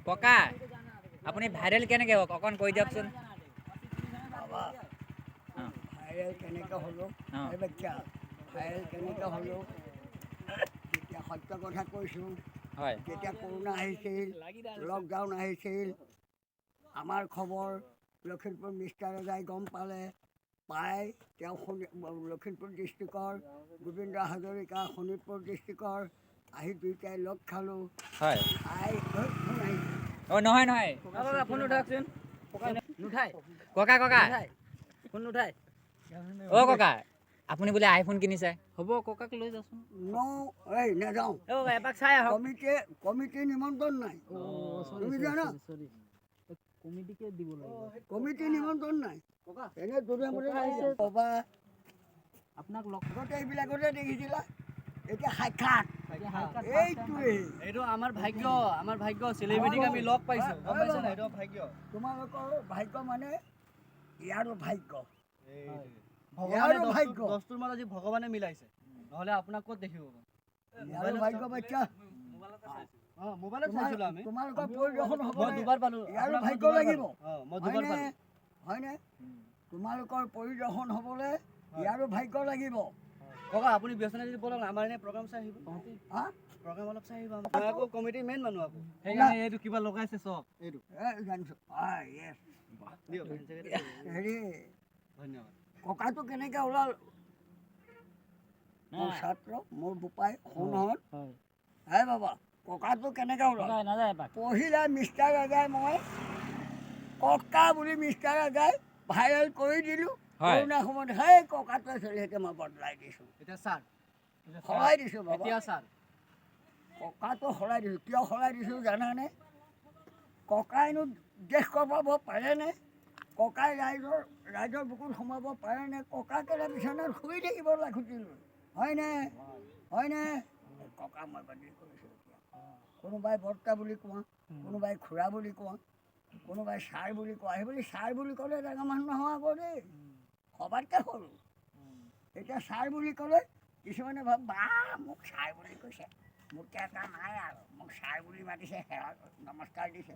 ককা আপুনি ভাইৰেল কেনেকৈ হওক অকণ কৈ দিয়কচোন। বাবা ভাইৰেল কেনেকৈ হ'লোঁ এই বাচ্চা ভাইৰেল কেনেকৈ হ'লোঁ যেতিয়া সত্য কথা কৈছোঁ। হয় যেতিয়া কৰোণা আহিছিল, লকডাউন আহিছিল, আমাৰ খবৰ লখিমপুৰ মিষ্টাৰ ৰজাই গম পালে। পাই তেওঁ লখিমপুৰ ডিষ্ট্ৰিক্টৰ গোবিন্দ হাজৰিকা শোণিতপুৰ ডিষ্ট্ৰিক্টৰ আহি দুয়োটাই লগ খালোঁ। হয় খাই অঁ নহয় নহয় ফোন উঠাওকচোন। নুঠাই ককা ককা ফোন নুঠাই। অ' ককা আপুনি বোলে আইফোন কিনিছে। হ'ব ককাক লৈ যাচোন। এই নাযাওঁ। এপাক চাই আহক। কমিটিৰ নিমন্ত্ৰণ নাই। তুমি জানা কমিটিকে দিব লাগিব। কমিটিৰ নিমন্ত্ৰণ নাই। এনে দুৰে মুৰে ক'বা আপোনাক লগতে এইবিলাকতে দেখিছিলা। এতিয়া সাক্ষাৎ এইটোৱেই এইটো আমাৰ ভাগ্য চেলিব্ৰিটিক আমি লগ পাইছোঁ। গম পাইছে নাই? এইটো ভাগ্য। তোমালোকৰ ভাগ্য মানে ইয়াৰো ভাগ্য। ভগৱানে দহটোৰ মাজত আজি ভগৱানে মিলাইছে, নহ'লে আপোনাক ক'ত দেখিব? ইয়াৰো ভাগ্য বাচ্চা। মোবাইলত চাইছিলোঁ আমি। তোমালোকৰ পৰিদৰ্শন হ'ব। মই দুবাৰ পালোঁ। ইয়াৰো ভাগ্য লাগিব। মই দুবাৰ পালোঁ। হয়নে? তোমালোকৰ পৰিদৰ্শন হ'বলৈ ইয়াৰো ভাগ্য লাগিব। ককা আপুনি ব্যস্ত নাই যদি বলক আমাৰ এনে প্ৰগ্ৰাম চাই আহিব। প্ৰগ্ৰাম অলপ চাই আহিব। মই আকৌ কমিটিৰ মেইন মানুহ আকৌ। সেইকাৰণে এইটো কিবা লগাইছে চব এইটো জানিছোঁ। হেৰি ধন্যবাদ। ককাটো কেনেকৈ ওলাল? মোৰ ছাত্ৰ মোৰ বোপাই সোণহঁত হে বাবা ককাটো কেনেকৈ ওলাল? পঢ়িলে মিষ্টাৰ ৰাজাই মই ককা বুলি মিষ্টাৰ ৰাজাই ভাইৰেল কৰি দিলোঁ। কৰোণা সময়ত সেই ককাটোৱে চলিহেঁতে মই বদলাই দিছোঁ। এতিয়া ছাৰ সলাই দিছোঁ বাবা। এতিয়া ছাৰ ককাটো সলাই দিছোঁ। কিয় সলাই দিছোঁ জানানে? ককাইনো দেশ কপাব পাৰেনে? ককাই ৰাইজৰ বুকুত সোমাব পাৰেনে? ককাকেৰে বিচনাত শুই থাকিব লাখুটি লৈ। হয়নে? ককা মই বান্ধি কৰিছোঁ। কোনোবাই বৰ্তা বুলি কোৱা, কোনোবাই খুৰা বুলি কোৱা, কোনোবাই ছাৰ বুলি কোৱা। সেইবুলি ছাৰ বুলি ক'লে ডাঙৰ মানুহ নহয় আকৌ দেই, সবাতকৈ সৰু। এতিয়া ছাৰ বুলি ক'লে কিছুমানে ভাব বা মোক ছাৰ বুলি কৈছে, মোতকৈ এটা নাই আৰু মোক ছাৰ বুলি মাতিছে, সেৱা নমস্কাৰ দিছে।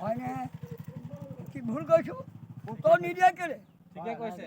হয়নে? কি ভুল কৈছোঁ? উত্তৰ নিদিয়া কেলে? ঠিকে কৈছে।